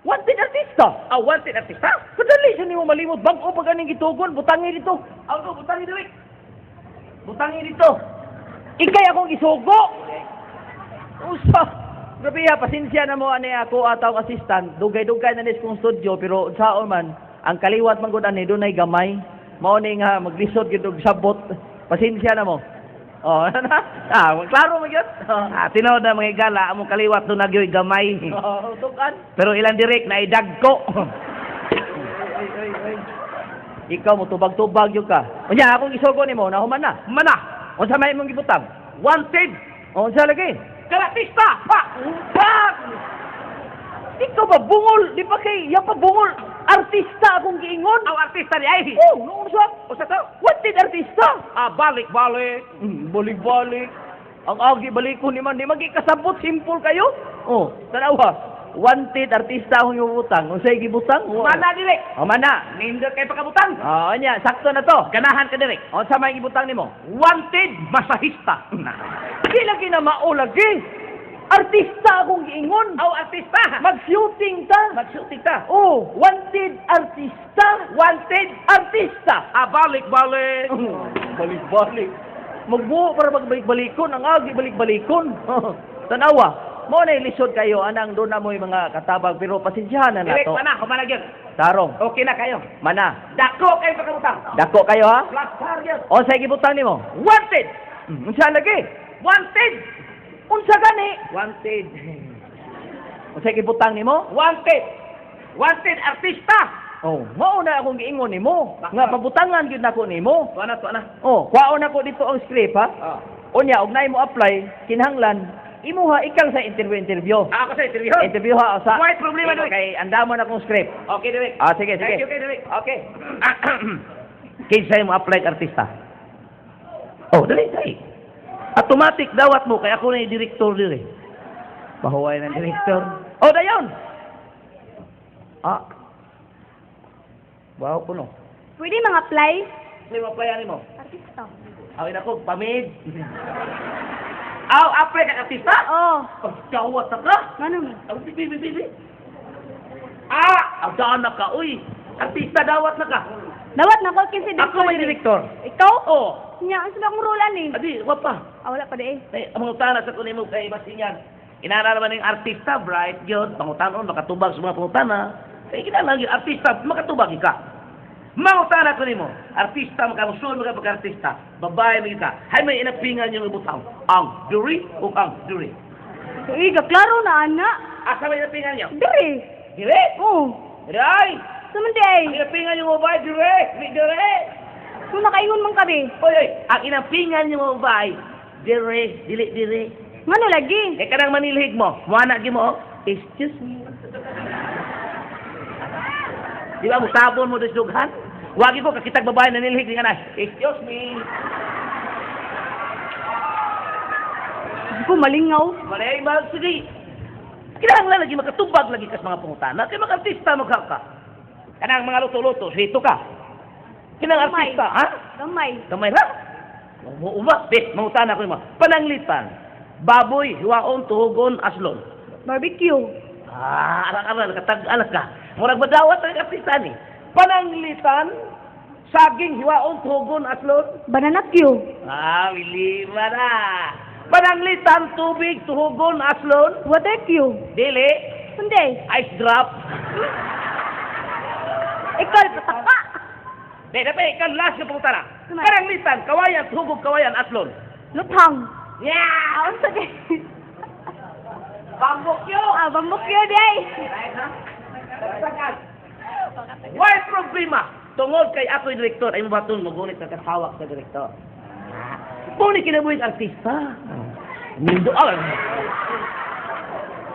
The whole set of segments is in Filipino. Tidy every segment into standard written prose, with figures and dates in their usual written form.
Wanted artista. Wanted artista? Kadali siya nimo malimot. Bag-o pa ganing gitugon. Butangi dito. Butangi dili. Butangi dito. Ikay akong isugo. Usa. Grabe ya, pasensya na mo ani ako atong assistant. Dugay-dugay na nis kong studio pero saon man ang kaliwat man gud ani dunay gamay. Mao ni nga maglisod gid og sabot. Pasensya na mo. Oh, klaro mo gyud. Tinaw na mga igala among kaliwat do nagyoy gamay. Tukan. Pero ilang direk na idagko. Ikaw mo tubag-tubag yun ka. Unya akong isugo nimo nahuman na. Mana? Unsa may imong gibutang? Wanted Unsa lagi? artista. Pak! Ikaw ba bungol? Di pa kay ya pa bungol. Artista akong giingon. Artista di ay. Oh, no sa. Usa to? Wanted artista. Balik-balik. Balik-balik. Ang agi balikon ni man di magikasabot simple kayo. Oh, tanawa. Wanted artista akong ibutang. Unsay gibutang? Mana direk? Mana? Nindot kay pakabutang. Nya, sakto na to. Ganahan ka direk. Unsa may gibutang nimo? Wanted masahista. Di lagi na mao lagi. Artista akong giingon. Artista. Mag-shooting ta. Magsutik ta. Oh, wanted artista. Wanted Artista. balik-balik. Balik-balik. Magbuo para magbalik-balikon. Ang agi balik-balikon. Tanawa. Mo na ilisod kayo. Anang doon na mo yung mga katabag. Pero pasensyahan na Direk to. mana, kumalag yun. Tarong. Okay na kayo. Mana. Dako kayo pakabutang. Dako kayo ha? Plastar yun. O sa gibutang nimo. Wanted. Unsa lagi? Wanted. Unsa gani? Wanted. Unsa gibutang nimo? Wanted. Wanted artista. Oh, mao na akong giingon nimo. Nga pabutangan gyud nako nimo. Tuana. Oh, kwaon ako dito ang script ha. Unya og nay mo apply kinahanglan imuha ikaw sa interview. Ako sa interview. Interview ha sa. White problema Ikaw Direk. kay andamon akong script. Okay, Direk. Sige. Thank you, Direk. Okay. Kinsa mo apply artista? Oh, dali. Automatic dawat mo kay ako na yung director dire. Bahuway ng director. Oh, dayon. Wow kuno. Pwede mag-apply? Sino mo applyan mo? Artista. Awin ako, pamid. Apply ka artista? Oo. Pagkawat na ka. Ano mo? Bibi. Agdaan na ka, uy. Artista dawat na ka. Dawat na ko kasi Ako may director. Ikaw? Oo. Nya, ang sabang rulan eh. Adi, wag pa. Wala pa de eh. Ang mga utana sa kunin mo kay Basinyan. Inara naman yung artista, bright yun. Pangutanon, makatubag sa mga pangutana. Kaya kinala yung artista, makatubag ka. Mga utana kunin mo. Artista, makamusul, magkapag-artista. Babae, magkita. Hay may inapingan yung ibutang. Ang duri o ang duri. Uy, klaro na, ana. Asa may inapingan niyo? Dire. Dire? Oo. Dire! Saman di ay. Ang inapingan yung babae, dire! Dire! Kung nakaingon man kami. Oy! Ang inapingan yung babae, dire, dili. Ngano lagi? Eh, kanang manilhig mo. Muanak mo, excuse me. Di ba, musabon mo doon dughan? Wagi ko, kakitag babae na nilhig nga na, excuse me. Hindi ko malingaw. Malay, sige. Kinahanglan lagi makatubag lagi kas mga pangutana. Kaya mag-artista magkaka. Kanang mga luto-luto, sito ka. Kinang Gamay. artista, ha? Gamay. Kamay ra. Uma, bet, mangutana ko mo. Pananglitan. Baboy, hiwaon, tuhugon, aslon. Barbecue. Arak-arak, katag-alas ka. Murag madawat ang artista ni. Pananglitan, saging, hiwaon, tuhugon, aslon. Banana Q. Lima na. Pananglitan, tubig, tuhugon, aslon. Water Q. Dili, Hindi. ice drop. Ikaw, pataka. Dapat ikan last na pangutana. Kumay. Pananglitan, kawayan, tuhugog, kawayan, aslon. Luthang. Yeah! Ang sakit. Bambokyo! Bambukyo di ay. Why problema? Tungod kay ako yung direktor, ay mabatong magunit na kasawak sa direktor. Kung kinabuhin artista. Nindo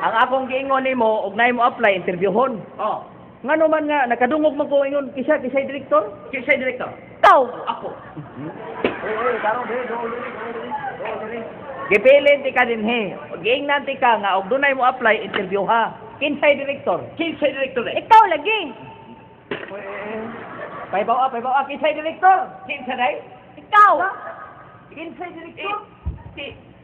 Ang akong giingon nimo og nay mo apply interviewhon. Oh, Ngano man nga nakadungog man ko ingon kisay direktor? kisay direktor? Ikaw. Ako. Gipilin ti ka din he. Giingnan ti ka nga og dunay mo apply interview ha. Kinsay direktor? Kisay direktor eh. Ikaw lagi. Paybaw kinsay direktor? Kinsa day? Ikaw. Kinsay direktor?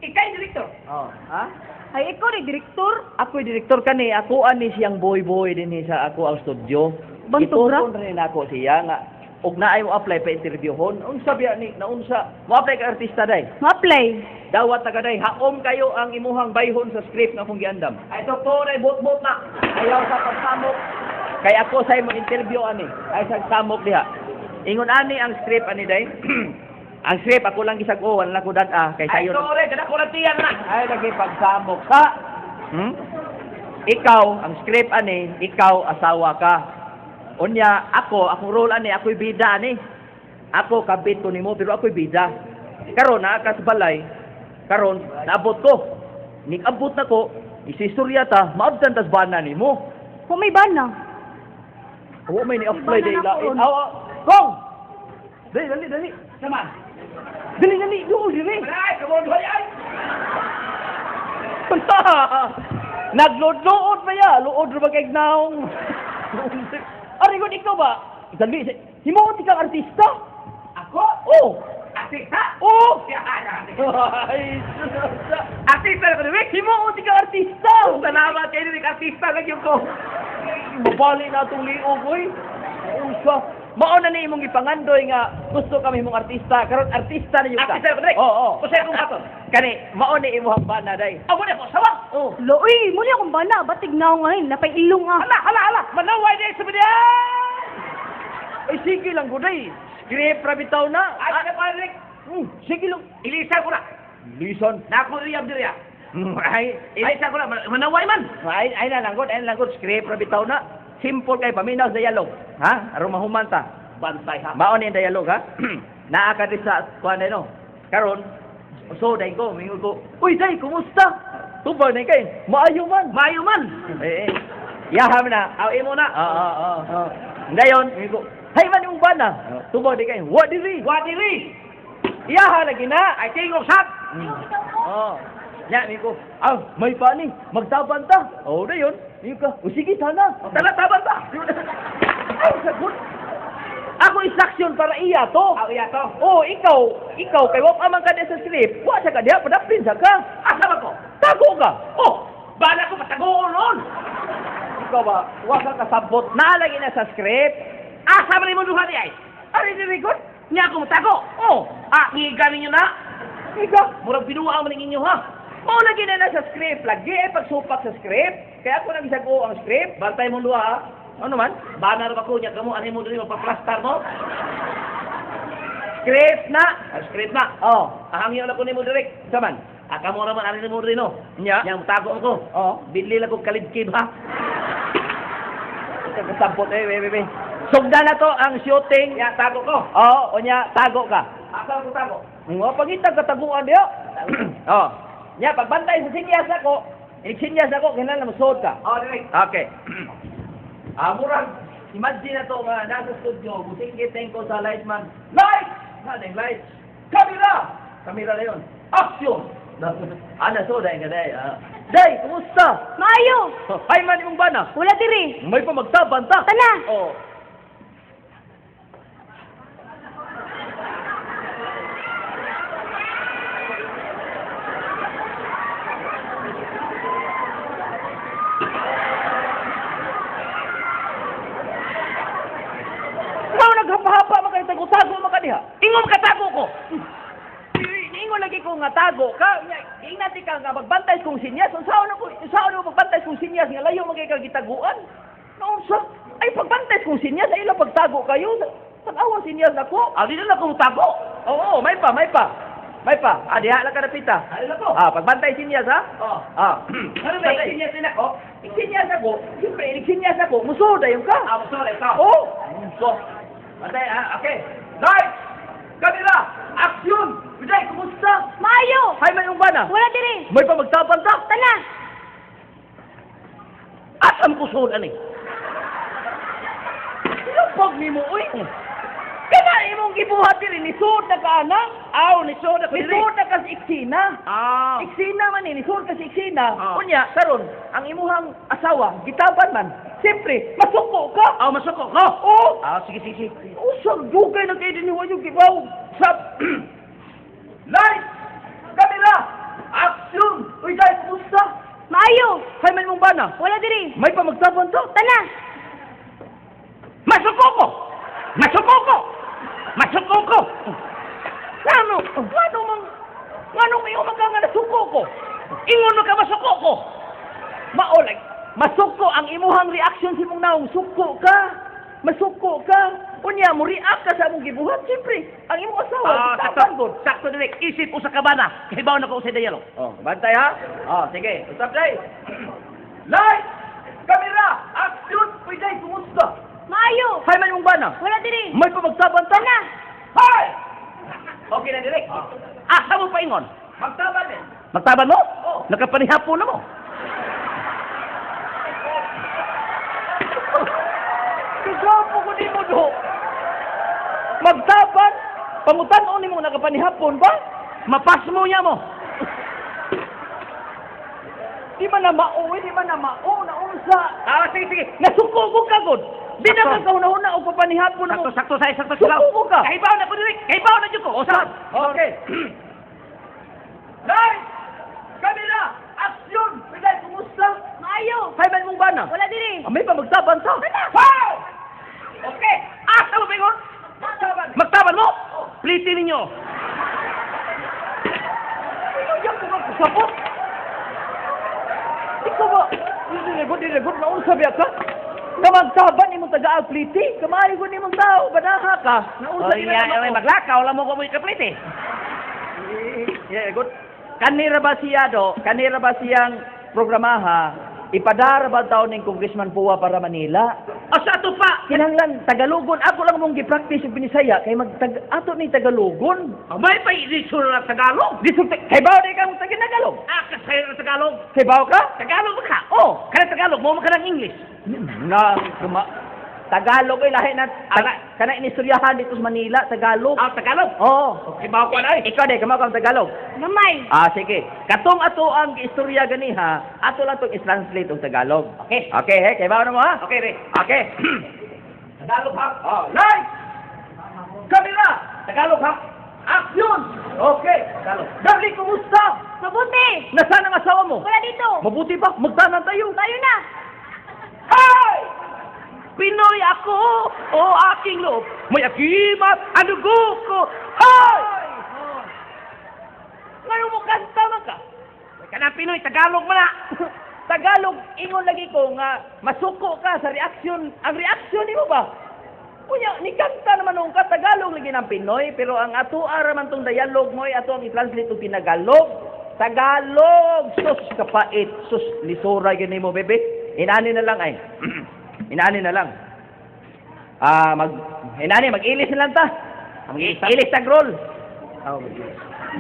Ikay direktor. Oh, ha? Ay, ikaw ni direktor. Ako'y direktor kani, ako ani siyang boy-boy din sa ako ang studio. Bantog ra? Ituton rin ako siya nga og naay mo apply pa interviewhon. Unsa biya ni naunsa? Mo apply ka artista day. Ma-play. Dawat na kaday haom kayo ang imuhang bayhon sa script nga akong giandam. Ay, doktor, ay bot-bot na. Ayaw sa pagsamok. Kay ako sa imo interview ani. Ay sa samok diha. Ingon ani ang script ani day. Ang script ako lang gisag-o, wala ko dad kay Ay, sayo. doktor, kada ko lang tiyan na. Ay lagi pagsamok sa. Ikaw ang script ani, ikaw asawa ka. Unya akong role ani, ako'y bida ani. Ako kabit ko nimo pero ako'y bida. Karon na ka sa balay. Karon naabot ko. Nig-abot na ko, isistorya ta, maabtan tas bana nimo. Kung may bana. Oo, may ni-apply Iba day na na lain. ko. Awa, Kong! Dali. Saman. Dali, doon, dali. Ay, kamon, ay. Punta! Nagload-load pa ya, load ra ba kay naong. Ari ko ikaw ba? Dali, himuon ti kang artista? Ako? Oh! Artista? Oh! Yan. Ay, Artista na ko ni himuon ti kang artista! Salamat kayo ni artista lagi ko. Mabali na itong liog, oy. Usa. Mao na ni imong ipangandoy nga gusto kami mong artista. Karon artista na yung ka. Artista ko direk. Oo. Kusay kong ato. Kani, mao ni imong bana day. Ako na ko sawa. Oh. Loy, muli akong bana. Batig na ako ngayon. Napay ilong ah. Hala. Manaway din sa media. Ay, sige lang ko day. Script ra bitaw na. Ay, ka pa direk. Sige lang. Ilisan ko na. Listen. Nako riyab diriya. Ay, Ilisan ko na. Manaway man. ay na langgod, script ra bitaw na. Simple kay paminaw sa dialog. Ha? Aron mahuman ta. Bantay ha. Mao ni ang dialog ha. Naa ka di sa kuan no. Karon so dai ko mingon ko. Uy dai, kumusta? Tubaw na kay. Maayo man. Mayo man. Eh. Yaham na. Aw imo na. Oo. Ngayon, mingon ko. Hay man yung bana. Tubaw di kay. Wa diri. Wa diri. Iyaha lagi na. Ay tingog sab. Oh. Nya mingon ko. May pa ni. Magtaban ta. Oh, dayon. Mingon ka. O sige sana. Tala taban ba? Ay, sagot. Ako instruction para iya to. Aw iya to. Oh, ikaw kay wa man ka sa script. Wa sa ka diha padapin sa ka. Asa ba ko? Tago ka. Oh, bala ko patagoon ron. Ikaw ba wa ka kasabot na lagi na sa script. Asa man imo duha di ay? Ari diri ko. Nya ko matago. Oh, Ngiga ninyo na. ikaw. Murag binuwa man ninyo ha. Oh, lagi na sa script. Lagi ay pagsupak sa script. Kaya ako nang isago ang script. Bantay mo duha ha. Ano man? Banar ba ko nya kamo ani mo diri magpa-plaster mo? Script na. Script na. Oh, Ahangyo na ko nimo direk. saman. Kamo ra man ani mo diri no. Nya. Yang tago ko. Oh, Bili lang ko kalidkib ha. ito kasabot bebe. Sugda na to ang shooting. Ya tago ko. Oh, onya tago ka. Asa ko tago? Nga pagitag kataguan diyo. Oh. Nya pagbantay sa sinyas ako. Sinyas ako kinahanglan musod ka. Oh direk. Okay. Murag imagine na to nga nasa studio, busing ko sa lightman. Light! Nadeng light. Camera! Camera na yun. Action! Ana so dahil ka day. Day, kumusta? Maayo. Ay man imong bana. Wala diri. May pa magtabanta. Tana. Oh. Ikaw naghapa-hapa makitago-tago makadiha. Ingom katago ko. Ingon lagi ko nga tago ka. Ingati ka nga magbantay kong sinyas. Saan na magbantay kong sinyas nga layo magiging gitaguan. Naunsa? Ay pagbantay kong sinyas ay ilang pagtago kayo. Tag-awan sinyas ako. Di na ko tago. Oo, may pa. Diha lang ka na pita. Ay na ko. Pagbantay sinyas ha. Oh. Ano ba Bantay. ikinya sin ako? Sinyas ako. Siyempre, sinyas ako. Musuda yung ka. Sorry ka. Oo. So, Bantay okay. Light! Camera! Action! Biday, kumusta? Maayo. Hay may yung bana. Wala diri. May pa magtabanta. Tana. Asam ko sud ani. Pag ni mo, uy. Kana imong gibuhat diri ni sud na ka anak. Aw ni soda ko Ni diri. sud na ka sa iksina. Ah. Iksina man ni sud ka sa iksina. Ah. Unya, karon ang imuhang asawa gitaban man. Siyempre, masuko ka. Aw masuko ko. Oo. Sige. Usag dugay na kayo din yung gibaw. Sab. Light! Camera! Uy, dahil kumusta? Maayo. Hay man mong bana. Wala diri. May pamagtabon to. Tana. Masuko ko! Masuko ko! Masuko ko! Ano? Ano may umaga nga nasuko ko? Ingon mo ka masuko ko! Maolay. Masuko ang imuhang reaction si mong naong. Suko ka. Masuko ka. Unya mo react ka sa among gibuhat. Siyempre, ang imong asawa. Sakto, sakto direk. Isip ko sa kabana. Kahibaw na ko sa dialog. Oh, bantay ha? Oh, sige. Usap day. Light! Kamera! Action! Pwede, kumusta? Maayo. Hay man mong bana. Wala diri. May pamagtaban ta? Tana. Hay! Okay na direk. Asa mo pa ingon? Magtaban eh. Magtaban mo? Oo. Nakapanihapon na mo. Kagapo ko ni mo do. Magtaban? Pangutan-on ni mo nakapanihapon ba? Mapas mo niya mo. Di man na mauwi, di man na mao, naunsa. Sige, sige. Nasuko ko kagod. Di na Sakto. kagahuna-huna o papanihapon mo. Sakto sa sakto sila. Suko ka. Kahibaw na ko direk. Kahibaw na dyan ko. O saan? Okay. Light! Kamera! Action! Pwede, kumusta? Maayo. Hay man mong bana. Wala diri. May pamagtaban ta. Wow! Okay. Asa mo pa ingon? Magtaban. Magtaban mo? Pliti ninyo. Yan ko magkusapot. Ikaw ba? Dinigod, naunsa biya ka? Kamagtaban ni mong taga-apliti. Kamayo ko ni mong tao. Banaha ka. Naunsa O iya, maglakaw. Wala mo ko mo ikapliti. Yeah, good. Kanira ba siya do? Kanira ba siyang programaha? Ipadara ba taon ng Congressman Puwa para Manila? O sa ato pa. Kinahanglan Tagalogon. Ako lang mong gi-practice yung Binisaya kay ato ni Tagalogon. May pa inisuro na Tagalog. Kay bawo di ka mong Tagalog. Kasayo na Tagalog. Kay bawo ka? Tagalog ba ka? Oh, Kana Tagalog, mo ka ng English. na Tagalog ay lahi na kana inistoryahan dito sa Manila, Tagalog. Tagalog. Oh. Ibaw ko na eh. Ikaw di kamo kang Tagalog. Gamay. Sige. Katong ato ang istorya ganiha, ato lang tong i-translate og Tagalog. Okay. Okay, kay bawo na mo ha? Okay, re. Okay. Tagalog ha. Light! Kamera! Tagalog ha. Action! Okay. Tagalog. Dali, kumusta? Mabuti. Nasaan ang asawa mo? Wala dito. Mabuti ba? Magtanan tayo. Tayo na. Hay! Pinoy ako o aking loob. May akimat ang dugo ko. Hoy! Ngayon mo kanta man ka. May ka na Pinoy, Tagalog mo na. Tagalog, ingon lagi ko nga masuko ka sa reaksyon. Ang reaksyon ni mo ba? Kunya, ni kanta naman nung ka, Tagalog lagi ng Pinoy, pero ang ato araman tong dialogue mo ay ato ang i-translate ng Pinagalog. Tagalog! Sus, kapait. Sus, lisura yun ni mo, bebe. Inani na lang ay. Inani na lang. Mag-ilis na lang ta. Ilis tag roll.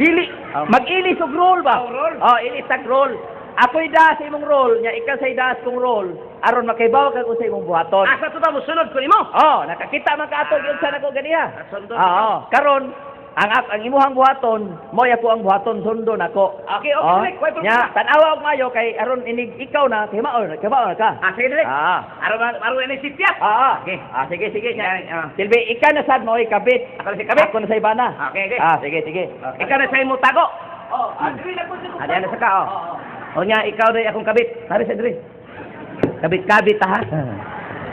Dili, mag-ilis og roll ba? Oh, roll. Ilis tag roll. Ako'y da sa imong roll, nya ikaw sa idas kong roll. Aron makaibaw ka kung sa imong buhaton. Asa to ba mo sunod ko nimo? Nakakita man ka ato gyud sa nako ganiha. Sundo. Karon ang imuhang buhaton, moy ako ang buhaton sundo nako. Okay, direk. Why Nya, tanawa og mayo kay aron inig ikaw na kay maon ka. Sige direk. Aro ni sitya. Sige, sige. Yeah. Silbi, ikaw na sad mo kabit. Ako na si kabit. Ako na sa ibana. Okay. Sige. Ikaw na sa imo tago. Agree na ko sa Adi na sa ka. O nya ikaw day akong kabit. Tari sa diri. Kabit ha.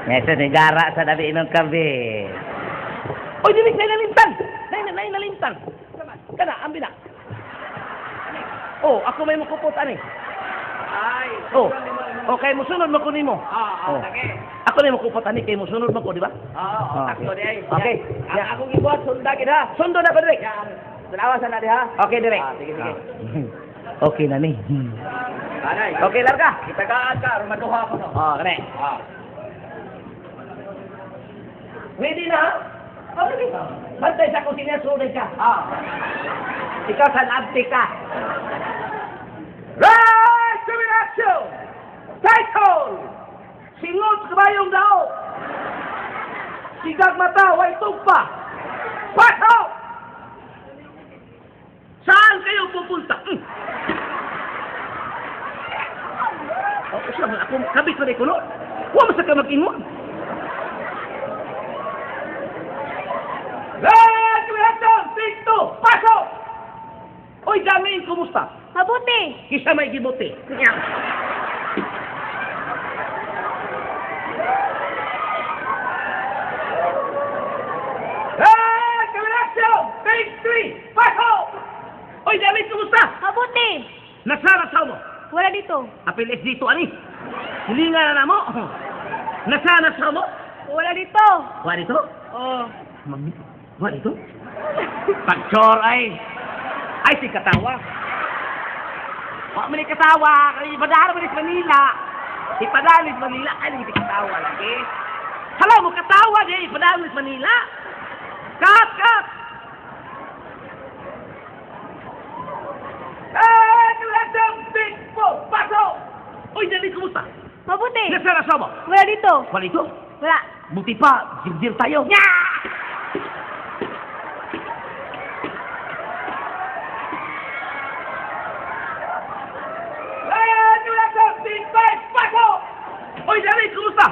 Nesa ni gara sa dabi inong kabit. Oy, dili na nalintang. Nay nalintang. Kana ambi na. Ako may mukupot ani. Okay, musunod mo ko nimo. Sige. Ako na mukupot ani kay musunod mo ko, di ba? Takto di ay. Okay. Akong gibuhat sunda gid ha. Sundo na ko direk. Tanawa sa na di ha. Okay, direk. Sige. Okay na ni. Anay. Okay, larga. Itagaan ka, aron maduha ko no. Kane. Ready na? Okay. Bantay sa kusina, sunod ka. Ikaw sa labti ka. Right to the action! Title! Singot kabayong dao! Sigag mata, way tugpa! Pasok! Saan kayo pupunta? Siya, ako kabit pa rin kuno. Huwag mo sa ka mag-ingon. Right to the action! Take two! Pasok! Oy, Jamin, kumusta? Mabuti. Kisa may gibuti. Ah! Kamerasyo! Take 3! Pasok! Oy, David, kumusta? Mabuti. Nasara sa mo? Wala dito. Apilis dito, ani? Hilinga na mo? Nasana sa mo? Wala dito. Wala dito? Oh. Mami, wala dito? Pagchor ay si Katawa. Wala mo ni Katawa. Ipadala mo ni Manila. Ipadala ni Manila. Ay, si Katawa lagi. Hala mo, Katawa di. Ipadala mo ni Manila. Cut, cut! Eh, tulatang big po! Pasok! Uy, David, kumusta? Mabuti. Nasara sa mo? Wala dito. Wala dito? Wala. Buti pa, jirjir tayo. Nya! Ayan, tulatang big five! Pasok! Uy, David, kumusta?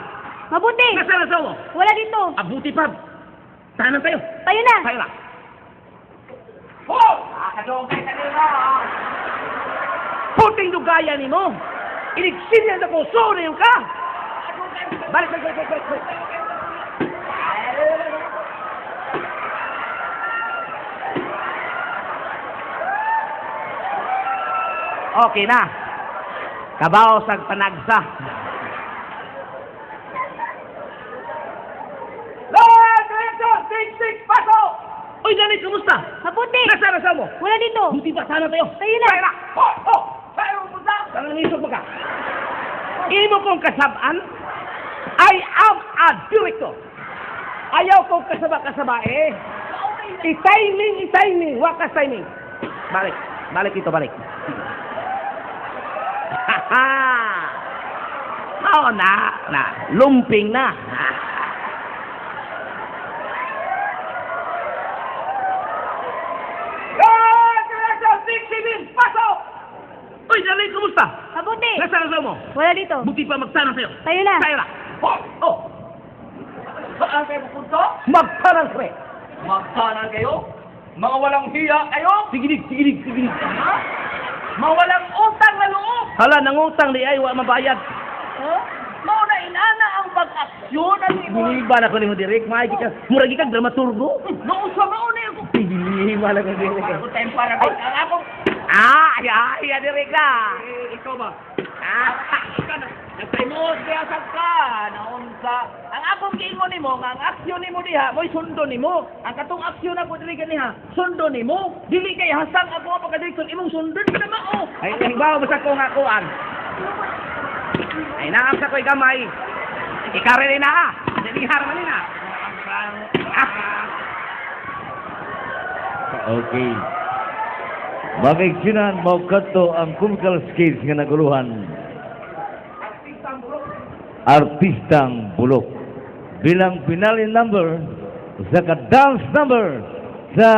Mabuti. Nasara sa mo? Wala dito. Buti pa. Tahanan tayo. Tayo na. Tayo na. Oh! Nakakadogay ka nila. Puting dugaya ni mo. Iniksinyan ako. Sorry yung ka. Balik. Okay na. Kabaw sa panagsa. Lord, direction, take 6, pasok! Uy, David, kumusta? Mabuti. Nasaan sa mo? Wala dito. Buti pa, sana tayo. Tayo na. Tayo na. Oh! Tayo mo punta. Tangan nisog ka. Imo kong kasabaan, I am a director. Ayaw kong kasaba eh. I-timing. Wakas timing. Balik ito, balik. Oo na. Lumping na. Pasok! Uy, David, kumusta? Mabuti. Nasaan mo? Wala dito. Buti pa magtanong sa'yo. Tayo na. Tayo na. Oh! Saan kayo pupunta? Magtanong, pre. Magtanan kayo? Mga walang hiya kayo? Sigilig. Ha? Mga walang utang na loob? Hala, nangutang di ay, wa mabayad. Ha? Mao na inana ang pag-aksyon at Biniba na ko ni mo, Direk. Maagi ka. Muragi ka, dramaturgo. Noon sa mauna yung Biniba na ko, Direk. Ako tayong para ko. Ang akong... Ay, Direk na. Ikaw ba? Nagprimos kaya sa ka. Naunsa. Ang akong giingon nimo, nga ang aksyon nimo diha, mo'y sundo nimo. Ang katong aksyon na po dili kaniha, sundo nimo. Dili kay hasang ako ang pagkadirektor imong sundon ka na mao. Ay, bawa mo sa kong akuan. Ay, naam sa ko'y gamay. Ikari rin na. Hindi harman rin na. Okay. Magiksinan mo kadto ang comical skills nga naguluhan. Artistang Bulok. Bilang finale number sa dance number sa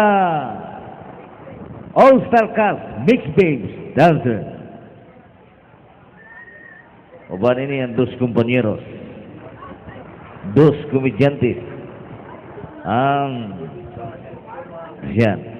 All-Star Cast Mixed Babes Dancer. Uban ini ang dos compañeros. Dos komedyantes. Ang yan.